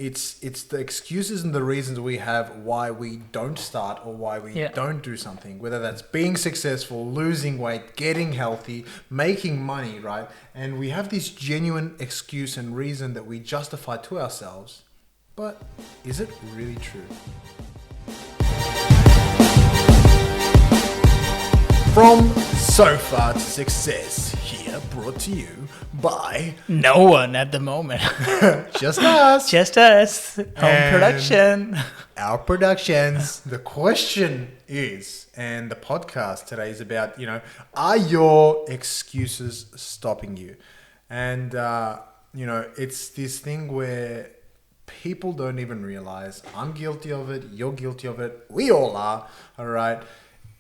it's the excuses and the reasons we have why we don't start or why we don't do something, whether that's being successful, losing weight, getting healthy, making money, right? And we have this genuine excuse and reason that we justify to ourselves. But is it really true? From So Far to Success, here brought to you by no one at the moment. Just us. Just us. Home And production. Our productions. The question is, and the podcast today is about, are your excuses stopping you? And, it's this thing where people don't even realize. I'm guilty of it. You're guilty of it. We all are. All right.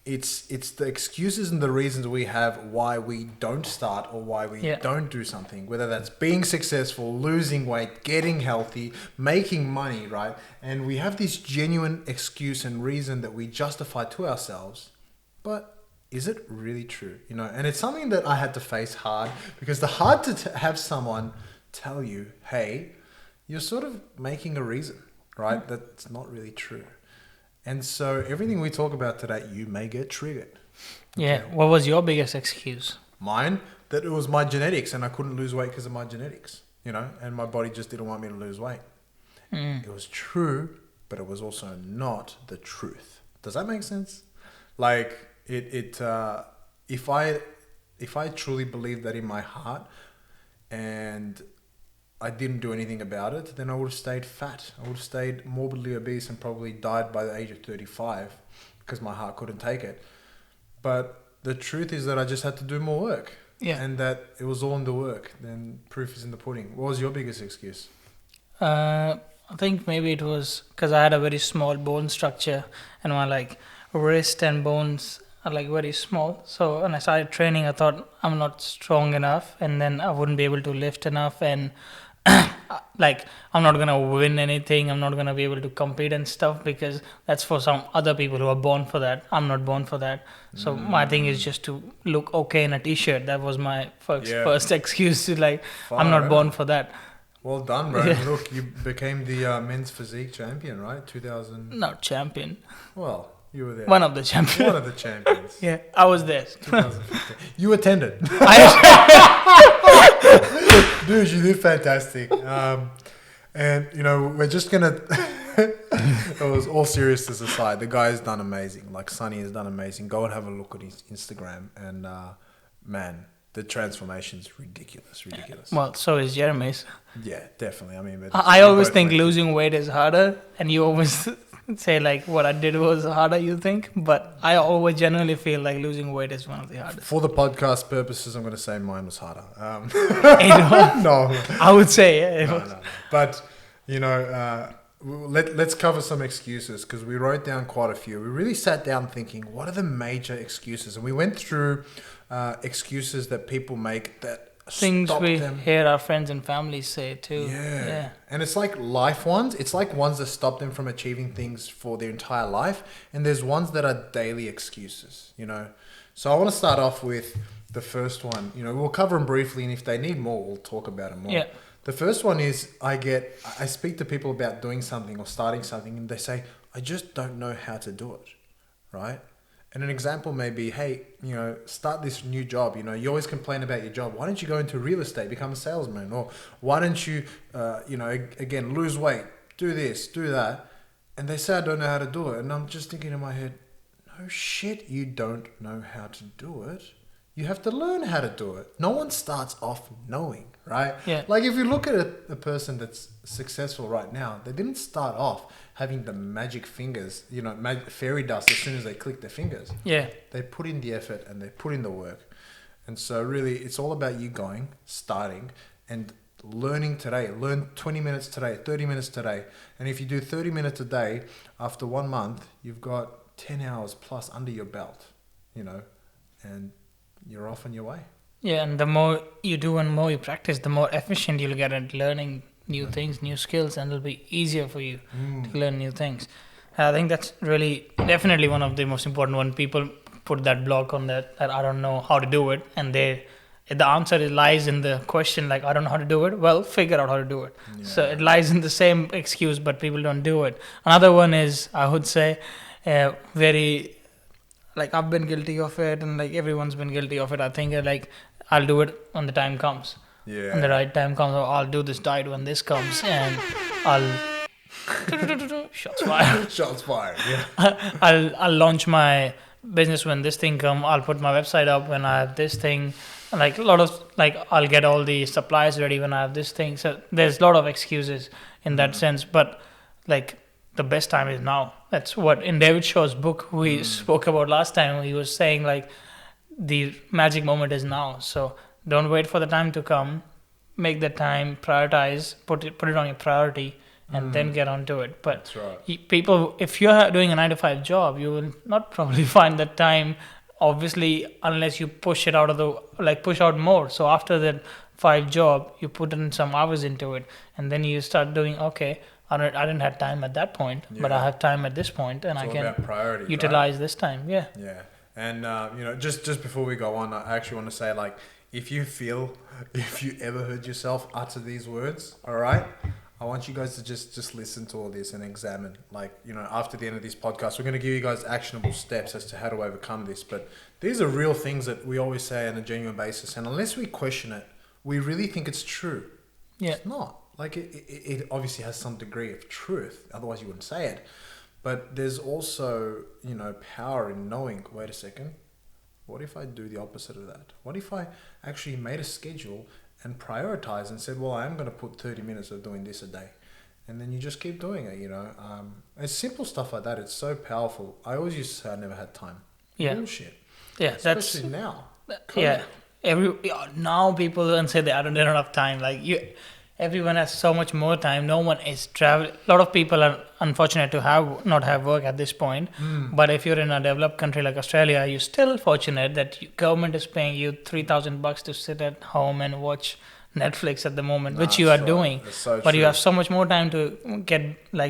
It's the excuses and the reasons we have why we don't start or why we don't do something, whether that's being successful, losing weight, getting healthy, making money, right? And we have this genuine excuse and reason that we justify to ourselves. But is it really true? And it's something that I had to face hard, because the hard to have someone tell you, hey, you're sort of making a reason, right? That's not really true. And so everything we talk about today, you may get triggered. Yeah. What was your biggest excuse? Mine, that it was my genetics and I couldn't lose weight because of my genetics, and my body just didn't want me to lose weight. It was true, but it was also not the truth. Does that make sense? Like if I truly believed that in my heart and I didn't do anything about it, then I would have stayed fat. I would have stayed morbidly obese and probably died by the age of 35 because my heart couldn't take it. But the truth is that I just had to do more work. Yeah. And that it was all in the work. Then proof is in the pudding. What was your biggest excuse? I think maybe it was because I had a very small bone structure and my wrist and bones are very small. So when I started training, I thought I'm not strong enough and then I wouldn't be able to lift enough, and I'm not going to win anything. I'm not going to be able to compete and stuff because that's for some other people who are born for that. I'm not born for that. So my thing is just to look okay in a t-shirt. That was my first excuse to I'm not born for that. Well done, bro. Yeah. Look, you became the men's physique champion, right? 2000. Not champion. Well, you were there. One of the champions. One of the champions. Yeah, I was there. 2015. You attended. Dude, you did fantastic. And, we're just going to... It was all seriousness aside. The guy's done amazing. Sonny has done amazing. Go and have a look at his Instagram. And, man, the transformation's ridiculous. Well, so is Jeremy's. Yeah, definitely. I mean... I always think losing weight is harder. And you always... say what I did was harder, you think, but I always generally feel like losing weight is one of the hardest. For the podcast purposes, I'm going to say mine was harder. No, I would say no. But let's cover some excuses, because we wrote down quite a few. We really sat down thinking, what are the major excuses? And we went through excuses that people make that things we hear our friends and family say too. Yeah. And it's like life ones. It's like ones that stop them from achieving things for their entire life. And there's ones that are daily excuses, So I want to start off with the first one. We'll cover them briefly, and if they need more, we'll talk about them more. Yeah. The first one is I speak to people about doing something or starting something, and they say, I just don't know how to do it, right? And an example may be, hey, start this new job. You always complain about your job. Why don't you go into real estate, become a salesman? Or why don't you, again, lose weight, do this, do that? And they say, I don't know how to do it. And I'm just thinking in my head, no shit, you don't know how to do it. You have to learn how to do it. No one starts off knowing, right? Yeah. If you look at a person that's successful right now, they didn't start off having the magic fingers, fairy dust as soon as they click their fingers. Yeah. They put in the effort and they put in the work. And so really it's all about you starting and learning today. Learn 20 minutes today, 30 minutes today. And if you do 30 minutes a day, after 1 month, you've got 10 hours plus under your belt, and you're off on your way. Yeah, and the more you do and more you practice, the more efficient you'll get at learning new things, new skills, and it'll be easier for you to learn new things. I think that's definitely one of the most important one. People put that block on that I don't know how to do it, and they the answer lies in the question, like, I don't know how to do it. Well, figure out how to do it. Yeah. So it lies in the same excuse, but people don't do it. Another one is, I would say, very, like, I've been guilty of it, and like everyone's been guilty of it. I think like I'll do it when the time comes. Yeah. When the right time comes, or I'll do this diet when this comes, and I'll shots fired. Shots fired. Yeah. I'll launch my business when this thing come. I'll put my website up when I have this thing. Like a lot of, like, I'll get all the supplies ready when I have this thing. So there's a lot of excuses in that sense. But like the best time is now. That's what in David Shaw's book we spoke about last time. He was saying like the magic moment is now. So don't wait for the time to come. Make the time, prioritize, put it on your priority, and then get onto it. But That's right. people, if you're doing a 9-to-5 job, you will not probably find that time, obviously, unless you push it out of the, like, push out more. So after that 5 job, you put in some hours into it, and then you start doing, okay, I didn't have time at that point, but I have time at this point, and It's I all can about priorities, utilize this time. Yeah. Yeah. And, just before we go on, I actually want to say, like, if you ever heard yourself utter these words, all right, I want you guys to just listen to all this and examine. Like, after the end of this podcast, we're going to give you guys actionable steps as to how to overcome this. But these are real things that we always say on a genuine basis. And unless we question it, we really think it's true. Yeah. It's not. Like, it obviously has some degree of truth. Otherwise, you wouldn't say it. But there's also, power in knowing, wait a second, what if I do the opposite of that? What if I actually made a schedule and prioritize and said, well, I am going to put 30 minutes of doing this a day. And then you just keep doing it, It's simple stuff like that. It's so powerful. I always used to say I never had time. Yeah. Bullshit. Yeah, Especially now. Yeah. Now people don't say they don't have time. Like everyone has so much more time. No one is traveling. A lot of people are unfortunate to not have work at this point. But if you're in a developed country like Australia, you're still fortunate that government is paying you $3,000 to sit at home and watch Netflix at the moment, which you are doing. So but true. you have so much more time to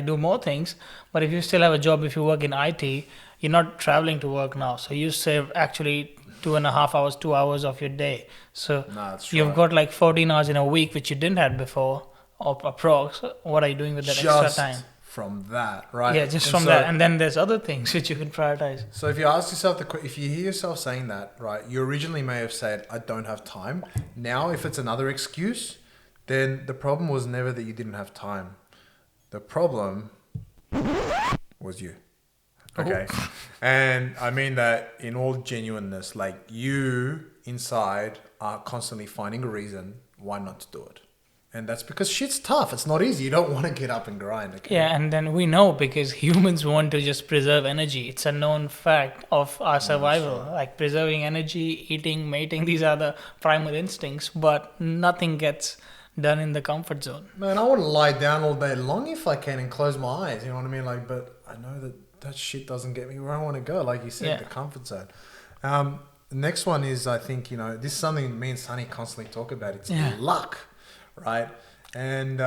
do more things. But if you still have a job, if you work in IT, you're not traveling to work now. So you save actually 2.5 hours, 2 hours of your day. So you've got like 14 hours in a week, which you didn't have before, or approx. What are you doing with that extra time? From that, right? Yeah, just from that. And then there's other things which you can prioritize. So if you ask yourself, if you hear yourself saying that, right, you originally may have said, I don't have time. Now, if it's another excuse, then the problem was never that you didn't have time. The problem was you. Okay. And I mean that in all genuineness, like you inside are constantly finding a reason why not to do it. And that's because shit's tough. It's not easy. You don't want to get up and grind. Okay? Yeah, and then we know because humans want to just preserve energy. It's a known fact of our survival. Right. Like preserving energy, eating, mating, these are the primal instincts, but nothing gets done in the comfort zone. Man, I want to lie down all day long if I can and close my eyes. You know what I mean? Like, but I know that shit doesn't get me where I want to go. Like you said, the comfort zone. Next one is, I think, this is something me and Sunny constantly talk about. It's luck. Right, and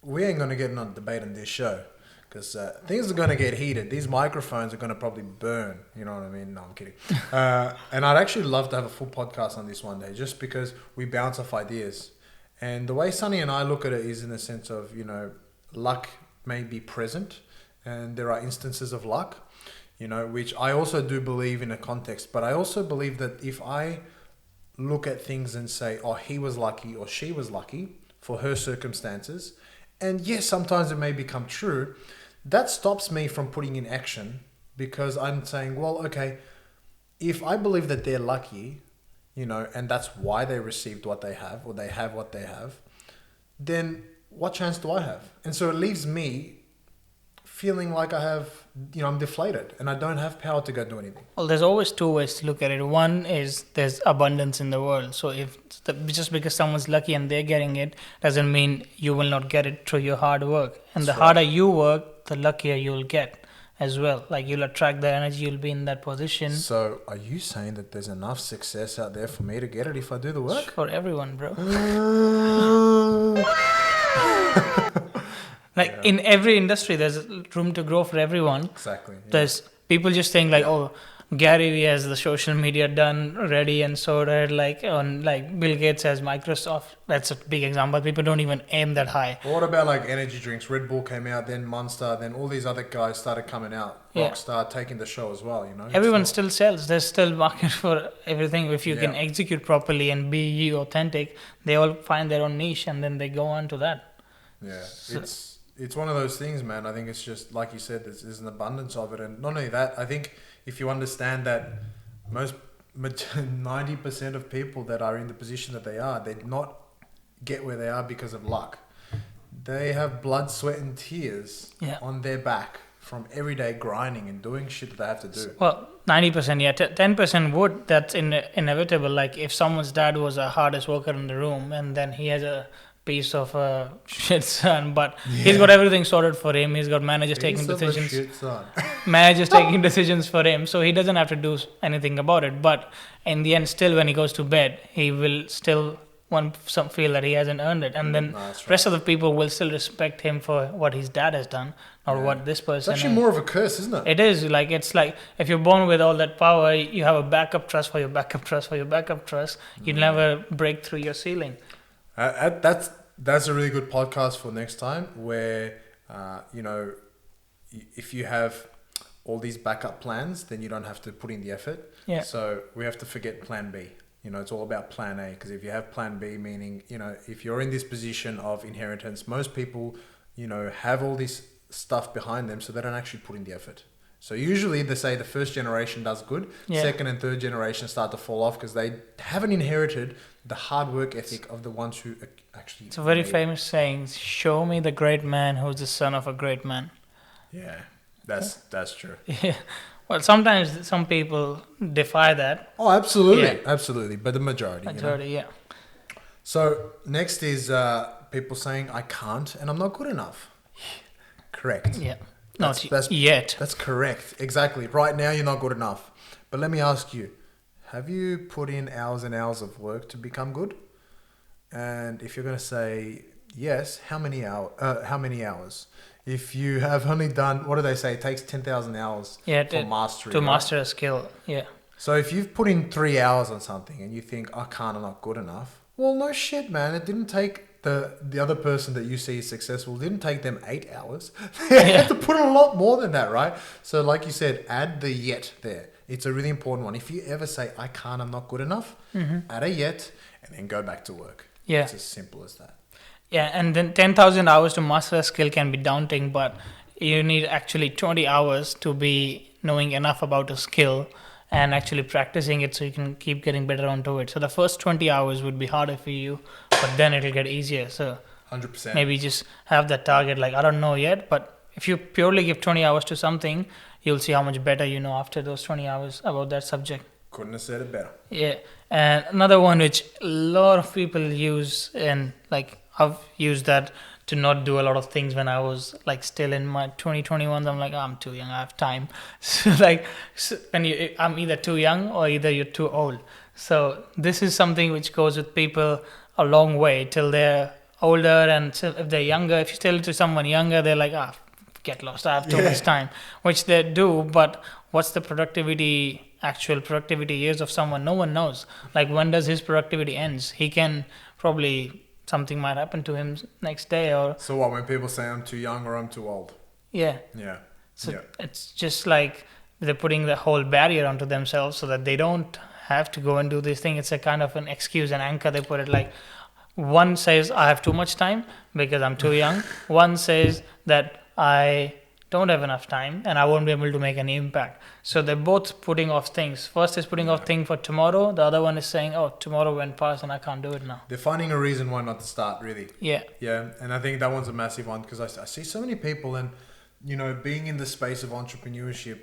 we ain't gonna get in a debate on this show because things are gonna get heated. These microphones are gonna probably burn. You know what I mean? No, I'm kidding. And I'd actually love to have a full podcast on this one day, just because we bounce off ideas. And the way Sunny and I look at it is in the sense of luck may be present, and there are instances of luck, which I also do believe in a context. But I also believe that if I look at things and say, oh, he was lucky or she was lucky for her circumstances, and yes, sometimes it may become true, that stops me from putting in action, because I'm saying, well, okay, if I believe that they're lucky, and that's why they received what they have, or they have what they have, then what chance do I have? And so it leaves me feeling like I have, I'm deflated and I don't have power to go do anything. Well, there's always two ways to look at it. One is there's abundance in the world. So just because someone's lucky and they're getting it doesn't mean you will not get it through your hard work. And the harder you work, the luckier you'll get as well. Like you'll attract the energy, you'll be in that position. So are you saying that there's enough success out there for me to get it if I do the work? For everyone, bro. In every industry, there's room to grow for everyone. Exactly. Yeah. There's people just saying like, oh, Gary Vee has the social media done ready and sorted, like on like Bill Gates has Microsoft. That's a big example. People don't even aim that high. Or what about like energy drinks? Red Bull came out, then Monster, then all these other guys started coming out. Yeah. Rockstar taking the show as well, Everyone It's not- still sells. There's still market for everything. If you can Yeah. execute properly and be you authentic, they all find their own niche and then they go on to that. Yeah, So- it's one of those things, man. I think it's just like you said, there's an abundance of it, and not only that. I think if you understand that most 90% of people that are in the position that they are, they not get where they are because of luck. They have blood, sweat, and tears Yeah. on their back from everyday grinding and doing shit that they have to do. Well, 90%, yeah. 10% would. That's inevitable. Like if someone's dad was the hardest worker in the room and then he has a piece of a shit son, but he's got everything sorted for him. He's got managers taking Piece of a decisions. shit, son. Managers taking decisions for him, so he doesn't have to do anything about it. But in the end, still, when he goes to bed, he will still feel that he hasn't earned it, and then No, that's right. rest of the people will still respect him for what his dad has done, or Yeah. what this It's person. actually more of a curse, isn't it? It is like it's like if you're born with all that power, you have a backup trust for your backup trust for your backup trust. You'll never break through your ceiling. That's a really good podcast for next time, where if you have all these backup plans, then you don't have to put in the effort. Yeah. So we have to forget plan B. It's all about plan A, because if you have plan B, meaning, if you're in this position of inheritance, most people, have all this stuff behind them, so they don't actually put in the effort. So usually they say the first generation does good, Yeah. second and third generation start to fall off because they haven't inherited the hard work ethic of the ones who actually. It's a very made it. famous saying: "Show me the great man who's the son of a great man." Yeah, that's true. Yeah. Well, sometimes some people defy that. Oh, absolutely, Yeah. absolutely, but the majority. Majority, yeah. So next is people saying I can't and I'm not good enough. Correct. Yeah. That's- Not yet. That's correct. Exactly. Right now you're not good enough. But let me ask you, have you put in hours and hours of work to become good? And if you're going to say yes, how many hours? If you have only done, what do they say? It takes 10,000 hours Yeah, for mastery. to right? master a skill. Yeah. So if you've put in 3 hours on something and you think, I can't, I'm not good enough. Well, no shit, man. It didn't take the other person that you see is successful, didn't take them 8 hours. They had to put in a lot more than that, right? So like you said, add the yet there. It's a really important one. If you ever say, I can't, I'm not good enough, add a yet and then go back to work. Yeah. It's as simple as that. Yeah, and then 10,000 hours to master a skill can be daunting, but you need actually 20 hours to be knowing enough about a skill and actually practicing it so you can keep getting better onto it. So the first 20 hours would be harder for you, but then it'll get easier. So 100%. maybe just have that target, like, I don't know yet, but if you purely give 20 hours to something, you'll see how much better you know after those 20 hours about that subject. Couldn't have said it better. Yeah, and another one which a lot of people use, and like I've used that to not do a lot of things when I was like still in my 2021s. I'm like, I'm too young, I have time. So I'm either too young or either you're too old. So this is something which goes with people a long way till they're older, and so if they're younger, if you tell it to someone younger, they're like, get lost, I have too much time, which they do. But what's the actual productivity years of someone? No one knows. Like, when does his productivity ends? He can probably, something might happen to him next day, or So what, when people say I'm too young or I'm too old? yeah. Yeah. So Yeah. it's just like they're putting the whole barrier onto themselves so that they don't have to go and do this thing. It's a kind of an excuse, an anchor. They put it like, one says I have too much time because I'm too young. One says that I don't have enough time and I won't be able to make any impact. So they're both putting off things. First is putting off thing for tomorrow. The other one is saying, oh, tomorrow went past and I can't do it now. They're finding a reason why not to start, really. Yeah. Yeah, and I think that one's a massive one, because I see so many people, and being in the space of entrepreneurship,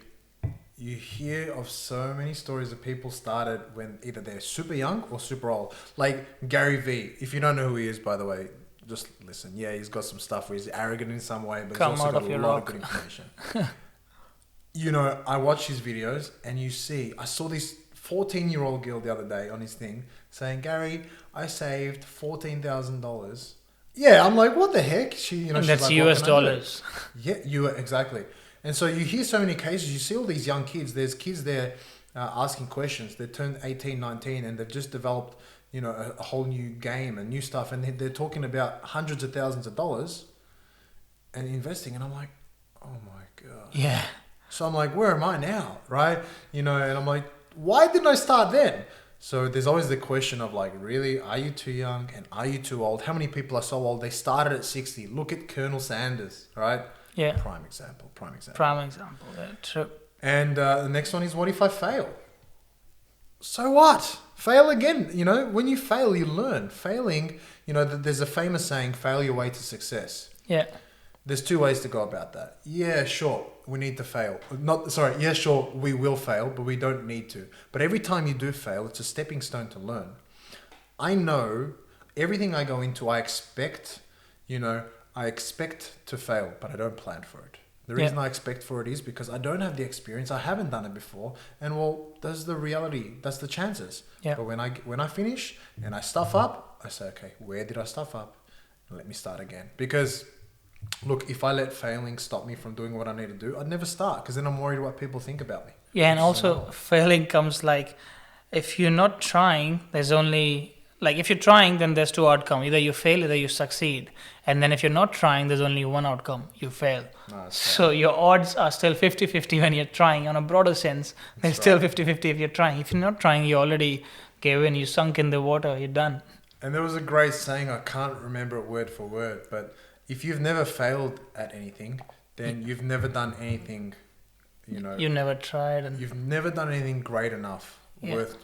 you hear of so many stories of people started when either they're super young or super old. Like Gary Vee, if you don't know who he is, by the way, just listen. Yeah, he's got some stuff where he's arrogant in some way, but Come he's also out got of a your lot rock. of good information. I watch his videos, and I saw this 14-year-old girl the other day on his thing saying, Gary, I saved $14,000. Yeah, I'm like, what the heck? And she's that's like, US "What can I do?" dollars. Yeah, exactly. And so you hear so many cases, you see all these young kids, there's kids there asking questions. They turned 18, 19, and they've just developed, a whole new game and new stuff. And they're talking about hundreds of thousands of dollars and investing. And I'm like, oh my God. Yeah. So I'm like, where am I now? Right. And I'm like, why didn't I start then? So there's always the question of like, really, are you too young and are you too old? How many people are so old? They started at 60. Look at Colonel Sanders, right? Yeah. Prime example. Yeah, true. And the next one is, what if I fail? So what? Fail again. When you fail, you learn. Failing, there's a famous saying, fail your way to success. Yeah. There's two ways to go about that. Yeah, sure, we need to fail. Yeah, sure, we will fail, but we don't need to. But every time you do fail, it's a stepping stone to learn. I know everything I go into, I expect to fail, but I don't plan for it. The reason I expect for it is because I don't have the experience. I haven't done it before. And well, that's the reality. That's the chances. Yeah. But when I finish and I stuff up, I say, okay, where did I stuff up? Let me start again. Because look, if I let failing stop me from doing what I need to do, I'd never start because then I'm worried what people think about me. Yeah, and also failing comes like, if you're not trying, there's only, like if you're trying, then there's two outcomes. Either you fail, either you succeed. And then if you're not trying, there's only one outcome. You fail. So your odds are still 50-50 when you're trying. On a broader sense, they're still 50-50 if you're trying. If you're not trying, you already gave in. You sunk in the water. You're done. And there was a great saying, I can't remember it word for word, but if you've never failed at anything, then you've never done anything, You never tried. And you've never done anything great enough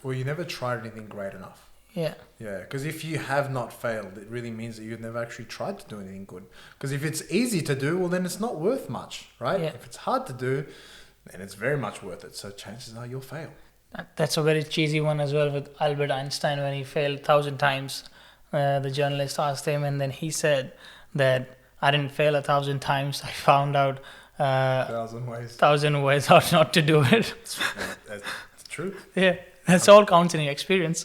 or you never tried anything great enough. Yeah. Yeah, because if you have not failed, it really means that you've never actually tried to do anything good. Because if it's easy to do, well, then it's not worth much, right? Yeah. If it's hard to do, then it's very much worth it. So chances are you'll fail. That's a very cheesy one as well with Albert Einstein when he failed 1,000 times. The journalist asked him, and then he said that I didn't fail 1,000 times. I found out 1,000 ways. 1,000 ways how not to do it. That's true. Yeah, that's all counts in your experience.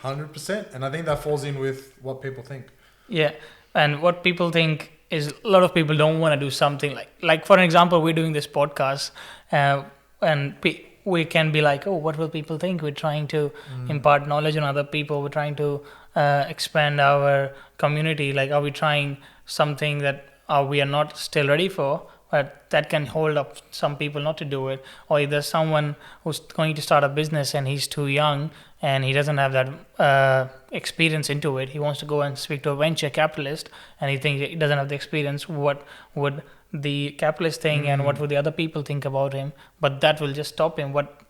100%. And I think that falls in with what people think. Yeah, and what people think is a lot of people don't want to do something like for an example, we're doing this podcast and we can be like, oh, what will people think? We're trying to impart knowledge on other people. We're trying to expand our community. Like, are we trying something that we are not still ready for? But that can hold up some people not to do it. Or if there's someone who's going to start a business and he's too young and he doesn't have that experience into it. He wants to go and speak to a venture capitalist and he thinks he doesn't have the experience. What would the capitalist think and what would the other people think about him? But that will just stop him. What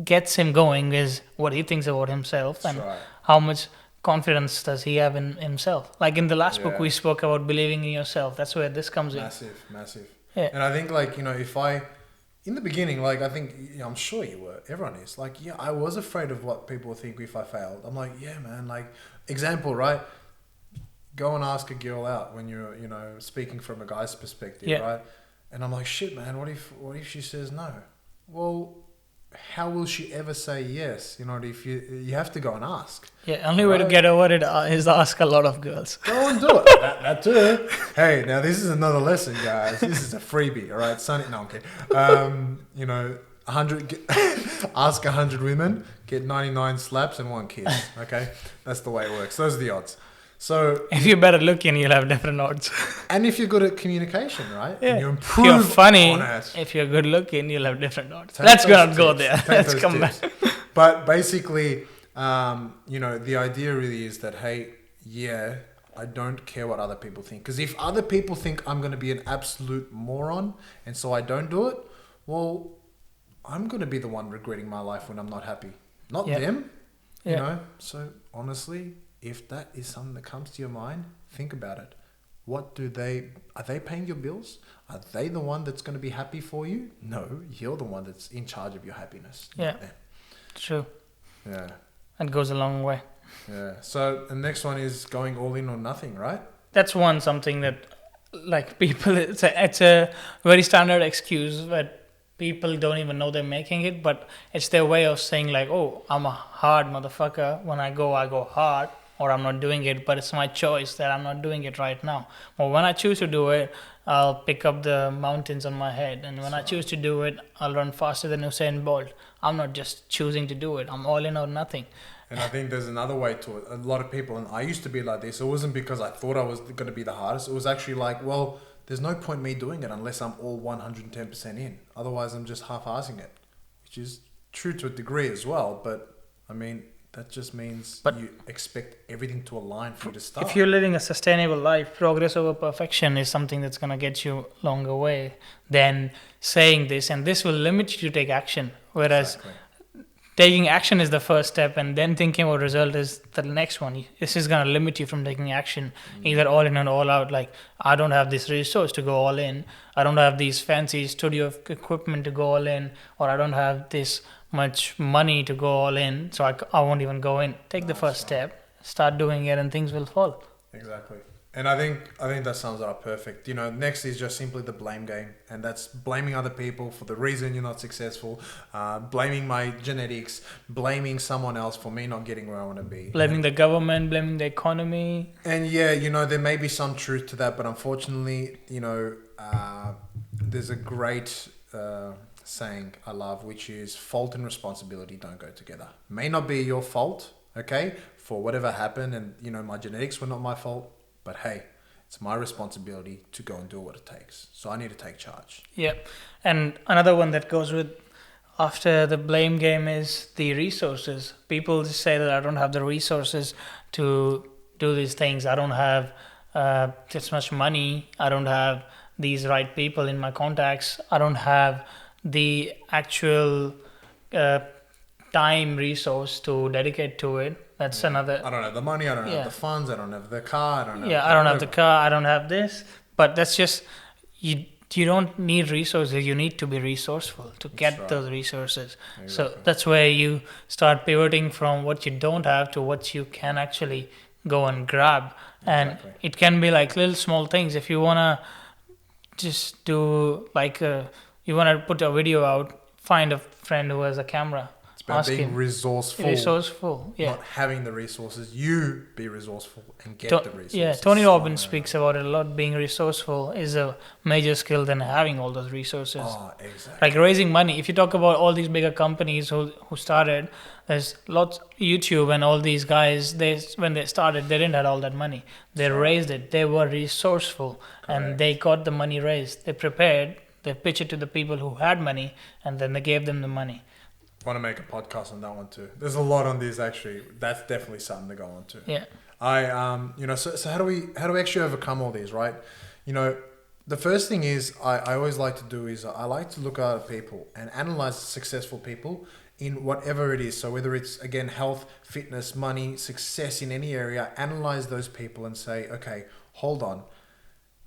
gets him going is what he thinks about himself and how much confidence does he have in himself. Like in the last book we spoke about believing in yourself. That's where this comes in. Massive. Yeah. And I think in the beginning, I think, I'm sure you were, everyone is I was afraid of what people think if I failed. I'm like, yeah, man, example, right? Go and ask a girl out when you're, speaking from a guy's perspective, right? And I'm like, shit, man, what if she says no? Well, how will she ever say yes? If you have to go and ask. Yeah, only way to get over it is ask a lot of girls. Go and do it. that too. Hey, now this is another lesson, guys. This is a freebie, all right? No, I'm kidding. 100, ask 100 women, get 99 slaps and 1 kiss. Okay, that's the way it works. Those are the odds. So if you're better looking, you'll have different odds. And if you're good at communication, right? Yeah. And you improve if you're funny, on it. If you're good looking, you'll have different odds. Let's not go there. Let's come back. But basically, the idea really is that, hey, I don't care what other people think. Because if other people think I'm going to be an absolute moron and so I don't do it, well, I'm going to be the one regretting my life when I'm not happy. Not them, So honestly, if that is something that comes to your mind, think about it. Are they paying your bills? Are they the one that's going to be happy for you? No, you're the one that's in charge of your happiness. Yeah, true. Yeah. That goes a long way. Yeah. So the next one is going all in or nothing, right? That's something that people, it's a very standard excuse that people don't even know they're making it, but it's their way of saying oh, I'm a hard motherfucker. When I go hard. Or I'm not doing it, but it's my choice that I'm not doing it right now. But when I choose to do it, I'll pick up the mountains on my head. And when I So- choose to do it, I'll run faster than Usain Bolt. I'm not just choosing to do it. I'm all in or nothing. And I think there's another way to it. A lot of people, and I used to be like this, it wasn't because I thought I was going to be the hardest. It was actually like, well, there's no point me doing it unless I'm all 110% in. Otherwise, I'm just half-assing it, which is true to a degree as well. But, I mean, that just means But- you expect everything to align for you to start. If you're living a sustainable life, progress over perfection is something that's going to get you longer way than saying this. And this will limit you to take action. Whereas Exactly. taking action is the first step, and then thinking about result is the next one. This is going to limit you from taking action, either all in and all out. Like, I don't have this resource to go all in. I don't have these fancy studio equipment to go all in, or I don't have this much money to go all in, so I won't even go in. Take the first step, start doing it, and things will fall. Exactly. And I think that sums it up perfect. Next is just simply the blame game, and that's blaming other people for the reason you're not successful, blaming my genetics, blaming someone else for me not getting where I want to be. Blaming the government, blaming the economy. And yeah, there may be some truth to that, but unfortunately, there's a great saying I love, which is fault and responsibility don't go together. May not be your fault, okay, for whatever happened, and my genetics were not my fault. But hey, it's my responsibility to go and do what it takes. So I need to take charge. Yeah. And another one that goes with after the blame game is the resources. People just say that I don't have the resources to do these things. I don't have this much money. I don't have these right people in my contacts. I don't have the actual time resource to dedicate to it. That's another. I don't have the money. I don't have the funds. I don't have the car. I don't have I don't have the car. I don't have this. But that's just you. You don't need resources. You need to be resourceful to get those resources. Exactly. So that's where you start pivoting from what you don't have to what you can actually go and grab. And it can be like little small things. If you wanna just do like you wanna put a video out, find a friend who has a camera. It's about Ask being him. resourceful. Yeah. Not having the resources. You be resourceful and get the resources. Yeah, Tony Robbins speaks about it a lot. Being resourceful is a major skill than having all those resources. Oh, exactly. Like raising money. If you talk about all these bigger companies who started, there's lots YouTube and all these guys. When they started, they didn't have all that money. They raised it. They were resourceful, and they got the money raised. They prepared. They pitched it to the people who had money, and then they gave them the money. Want to make a podcast on that one too. There's a lot on this actually. That's definitely something to go on to. Yeah. So how do we actually overcome all these, right? The first thing is I always like to do is I like to look at people and analyze successful people in whatever it is. So whether it's again health, fitness, money, success in any area, analyze those people and say, okay, hold on.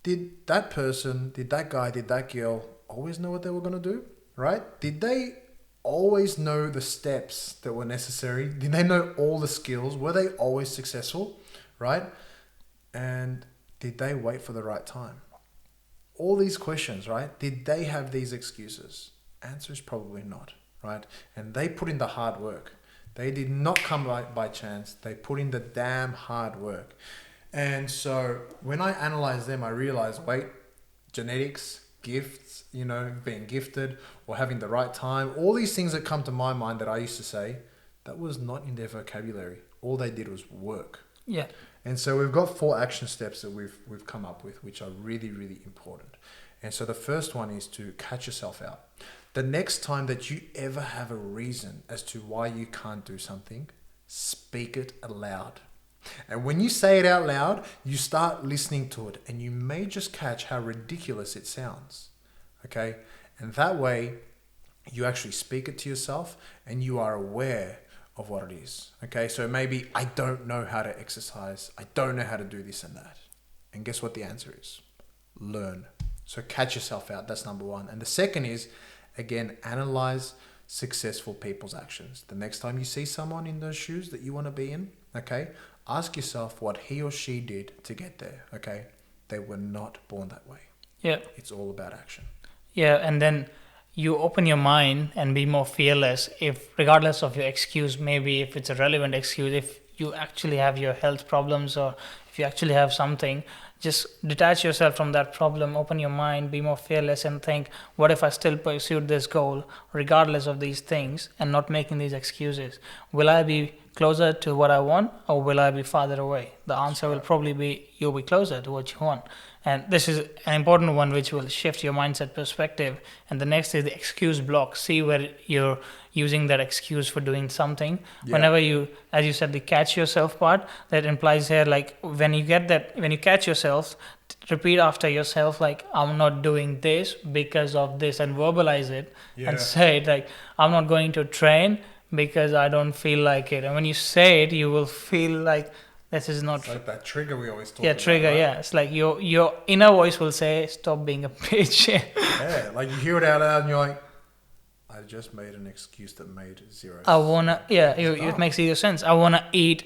Did that person, did that guy, did that girl always know what they were going to do, right? Did they always know the steps that were necessary? Did they know all the skills? Were they always successful, right? And did they wait for the right time? All these questions, right? Did they have these excuses? Answer is probably not, right? And they put in the hard work. They did not come by chance. They put in the damn hard work. And so when I analyze them, I realize, wait, genetics, gifts, being gifted or having the right time, all these things that come to my mind that I used to say, that was not in their vocabulary. All they did was work. Yeah. And so we've got 4 action steps that we've come up with, which are really, really important. And so the first one is to catch yourself out. The next time that you ever have a reason as to why you can't do something, speak it aloud. And when you say it out loud, you start listening to it, and you may just catch how ridiculous it sounds. Okay? And that way, you actually speak it to yourself, and you are aware of what it is. Okay? So maybe, I don't know how to exercise. I don't know how to do this and that. And guess what the answer is? Learn. So catch yourself out. That's number 1. And the second is, again, analyze successful people's actions. The next time you see someone in those shoes that you want to be in, okay, ask yourself what he or she did to get there, okay? They were not born that way. Yeah. It's all about action. Yeah, and then you open your mind and be more fearless if, regardless of your excuse, maybe if it's a relevant excuse, if you actually have your health problems or if you actually have something, just detach yourself from that problem, open your mind, be more fearless, and think, what if I still pursued this goal regardless of these things and not making these excuses? Will I be closer to what I want, or will I be farther away? The answer will probably be you'll be closer to what you want. And this is an important one which will shift your mindset perspective. And the next is the excuse block. See where you're using that excuse for doing something. Yeah. Whenever you, as you said, the catch yourself part, that implies here, like when you catch yourself, repeat after yourself, like, I'm not doing this because of this, and verbalize it. Yeah. And say it, like, I'm not going to train because I don't feel like it. And when you say it, you will feel like this is not. It's like that trigger we always talk Yeah, about. trigger. Right? Yeah, it's like your inner voice will say, "Stop being a bitch." Yeah, like you hear it out loud and you're like, I just made an excuse that made zero. I wanna. Yeah, it makes zero sense. I wanna eat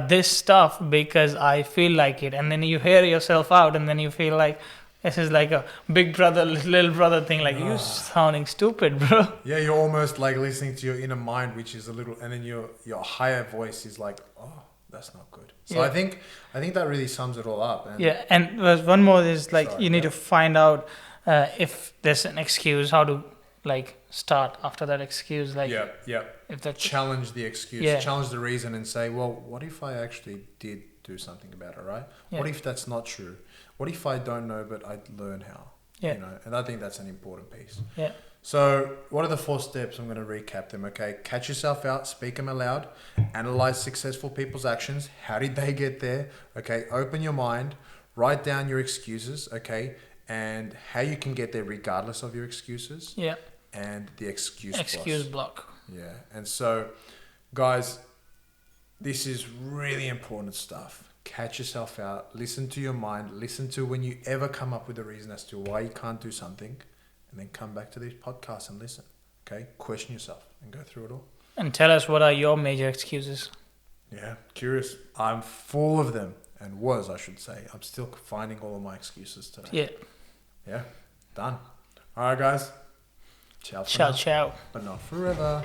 this stuff because I feel like it, and then you hear yourself out, and then you feel like this is like a big brother, little brother thing. Like, you sounding stupid, bro. Yeah, you're almost like listening to your inner mind, which is a little, and then your higher voice is like, oh, that's not good. So Yeah. I think that really sums it all up. And Yeah, and there's one more is like, Sorry, you need yeah. to find out if there's an excuse, how to like start after that excuse. Like, yeah. if that Challenge the excuse, Yeah. challenge the reason, and say, well, what if I actually did do something about it, right? Yeah. What if that's not true? What if I don't know, but I'd learn how? Yeah. You know, and I think that's an important piece. Yeah. So, what are the 4 steps? I'm going to recap them, okay? Catch yourself out, speak them aloud, analyze successful people's actions. How did they get there? Okay, open your mind, write down your excuses, okay, and how you can get there regardless of your excuses, Yeah. and the excuse block. Yeah, and so, guys, this is really important stuff. Catch yourself out, listen to your mind, listen to when you ever come up with a reason as to why you can't do something, and then come back to these podcasts and listen. Okay? Question yourself and go through it all. And tell us, what are your major excuses? Yeah, curious. I'm full of them, and I should say. I'm still finding all of my excuses today. Yeah. Yeah, done. All right, guys. Ciao for Ciao, now, ciao. but not forever.